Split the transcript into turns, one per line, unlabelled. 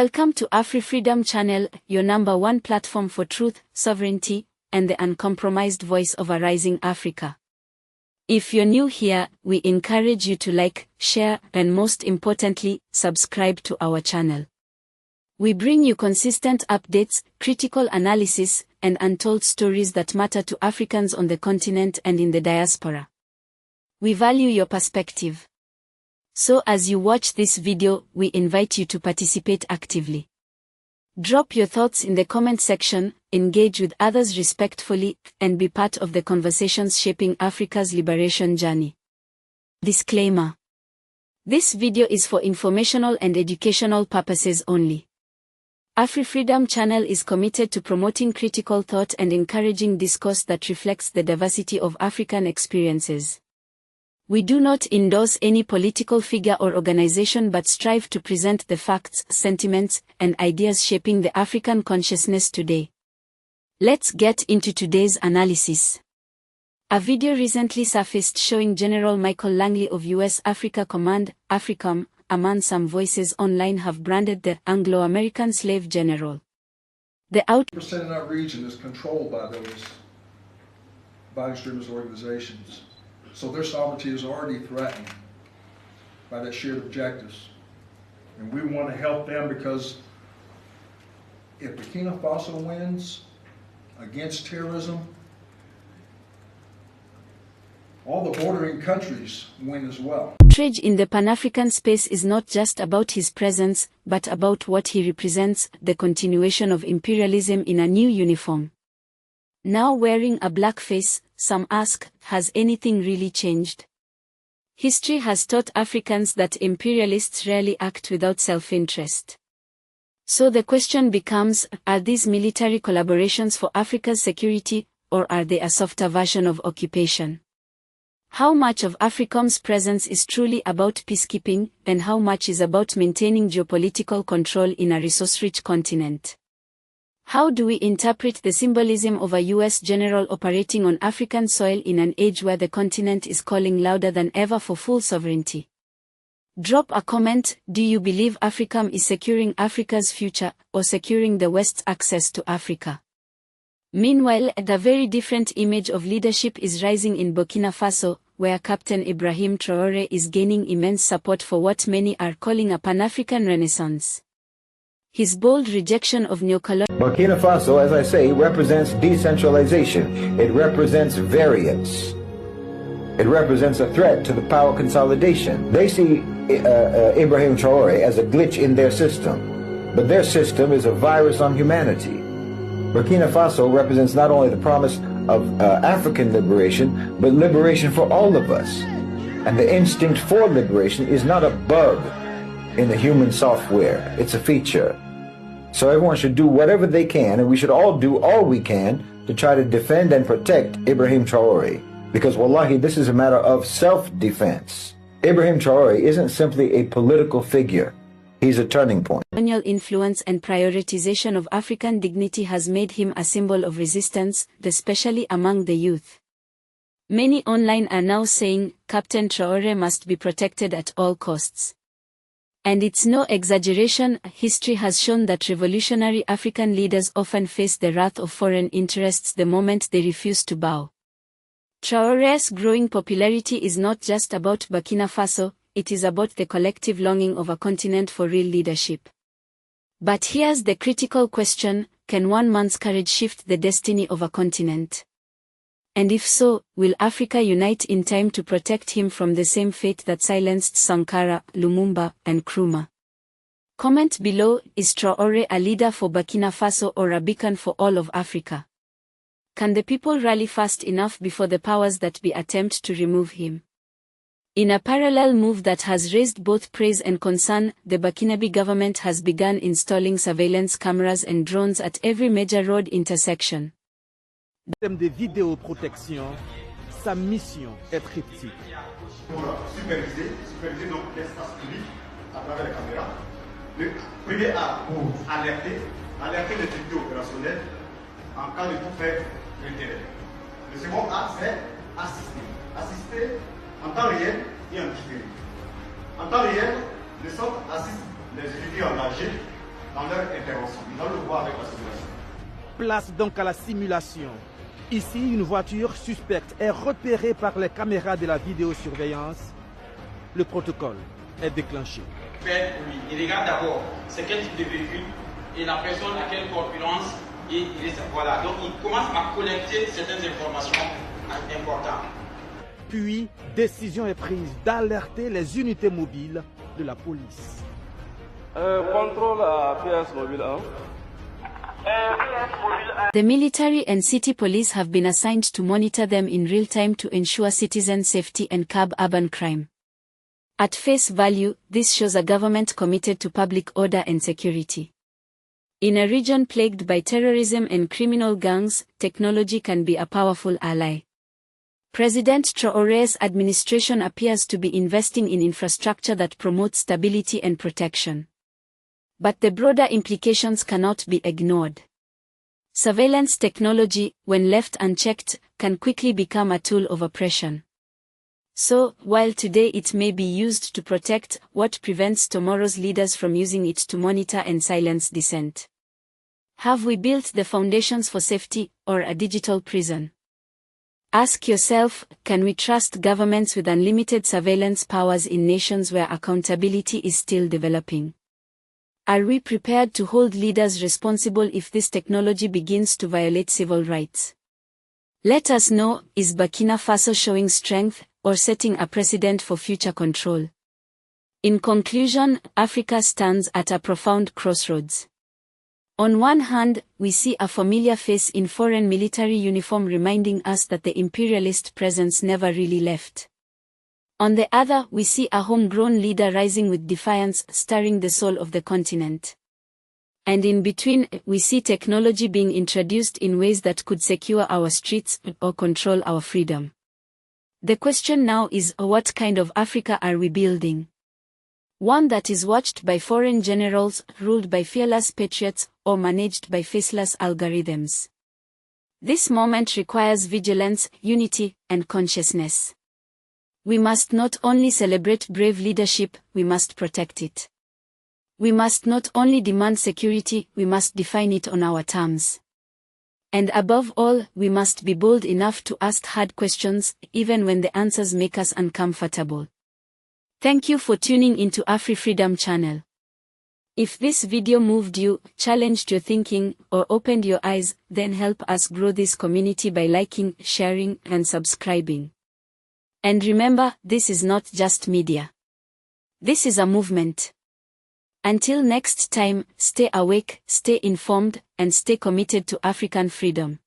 Welcome to AfriFreedom Channel, your #1 platform for truth, sovereignty, and the uncompromised voice of a rising Africa. If you're new here, we encourage you to like, share, and most importantly, subscribe to our channel. We bring you consistent updates, critical analysis, and untold stories that matter to Africans on the continent and in the diaspora. We value your perspective. So as you watch this video, we invite you to participate actively. Drop your thoughts in the comment section, engage with others respectfully, and be part of the conversations shaping Africa's liberation journey. Disclaimer. This video is for informational and educational purposes only. AfriFreedom Channel is committed to promoting critical thought and encouraging discourse that reflects the diversity of African experiences. We do not endorse any political figure or organization but strive to present the facts, sentiments, and ideas shaping the African consciousness today. Let's get into today's analysis. A video recently surfaced showing General Michael Langley of U.S. Africa Command, AFRICOM, among some voices online have branded the Anglo-American slave general. The
80% in that region is controlled by extremist organizations. So their sovereignty is already threatened by their shared objectives. And we want to help them because if Burkina Faso wins against terrorism, all the bordering countries win as well.
Outrage in the Pan-African space is not just about his presence, but about what he represents, the continuation of imperialism in a new uniform. Now wearing a black face, some ask, has anything really changed? History has taught Africans that imperialists rarely act without self-interest. So the question becomes, are these military collaborations for Africa's security, or are they a softer version of occupation? How much of AFRICOM's presence is truly about peacekeeping, and how much is about maintaining geopolitical control in a resource-rich continent? How do we interpret the symbolism of a U.S. general operating on African soil in an age where the continent is calling louder than ever for full sovereignty? Drop a comment. Do you believe AFRICOM is securing Africa's future, or securing the West's access to Africa? Meanwhile, a very different image of leadership is rising in Burkina Faso, where Captain Ibrahim Traoré is gaining immense support for what many are calling a Pan-African renaissance. His bold rejection of neocolonialism.
Burkina Faso, as I say, represents decentralization. It represents variance. It represents a threat to the power consolidation. They see Ibrahim Traoré as a glitch in their system, but their system is a virus on humanity. Burkina Faso represents not only the promise of African liberation, but liberation for all of us. And the instinct for liberation is not a bug in the human software, it's a feature. So everyone should do whatever they can, and we should all do all we can to try to defend and protect Ibrahim Traoré. Because wallahi, this is a matter of self-defense. Ibrahim Traoré isn't simply a political figure, he's a turning point.
Colonial influence and prioritization of African dignity has made him a symbol of resistance, especially among the youth. Many online are now saying, Captain Traoré must be protected at all costs. And it's no exaggeration, history has shown that revolutionary African leaders often face the wrath of foreign interests the moment they refuse to bow. Traoré's growing popularity is not just about Burkina Faso, it is about the collective longing of a continent for real leadership. But here's the critical question, can one man's courage shift the destiny of a continent? And if so, will Africa unite in time to protect him from the same fate that silenced Sankara, Lumumba, and Nkrumah? Comment below, is Traoré a leader for Burkina Faso or a beacon for all of Africa? Can the people rally fast enough before the powers that be attempt to remove him? In a parallel move that has raised both praise and concern, the Burkinabe government has begun installing surveillance cameras and drones at every major road intersection.
Le système de vidéoprotection, sa mission est triptyque.
Pour superviser donc l'espace public à travers les caméras. Le premier A pour alerter les unités opérationnelles en cas de tout fait d'intérêt. Le second A c'est assister en temps réel et en différé. En temps réel, le centre assiste les unités engagées dans leur intervention. Ils doivent le voir avec la simulation.
Place donc à la simulation. Ici, une voiture suspecte est repérée par les caméras de la vidéosurveillance. Le protocole est déclenché.
Oui, il regarde d'abord c'est quel type de véhicule et la personne à quelle corpulence et voilà. Donc il commence à collecter certaines informations importantes.
Puis, décision est prise d'alerter les unités mobiles de la police.
Contrôle à PS mobile 1.
The military and city police have been assigned to monitor them in real time to ensure citizen safety and curb urban crime. At face value, this shows a government committed to public order and security. In a region plagued by terrorism and criminal gangs, technology can be a powerful ally. President Traore's administration appears to be investing in infrastructure that promotes stability and protection. But the broader implications cannot be ignored. Surveillance technology, when left unchecked, can quickly become a tool of oppression. So, while today it may be used to protect, what prevents tomorrow's leaders from using it to monitor and silence dissent? Have we built the foundations for safety, or a digital prison? Ask yourself, can we trust governments with unlimited surveillance powers in nations where accountability is still developing? Are we prepared to hold leaders responsible if this technology begins to violate civil rights? Let us know, is Burkina Faso showing strength, or setting a precedent for future control? In conclusion, Africa stands at a profound crossroads. On one hand, we see a familiar face in foreign military uniform reminding us that the imperialist presence never really left. On the other, we see a homegrown leader rising with defiance, stirring the soul of the continent. And in between, we see technology being introduced in ways that could secure our streets or control our freedom. The question now is, what kind of Africa are we building? One that is watched by foreign generals, ruled by fearless patriots, or managed by faceless algorithms. This moment requires vigilance, unity, and consciousness. We must not only celebrate brave leadership, we must protect it. We must not only demand security, we must define it on our terms. And above all, we must be bold enough to ask hard questions, even when the answers make us uncomfortable. Thank you for tuning into AfriFreedom Channel. If this video moved you, challenged your thinking, or opened your eyes, then help us grow this community by liking, sharing, and subscribing. And remember, this is not just media. This is a movement. Until next time, stay awake, stay informed, and stay committed to African freedom.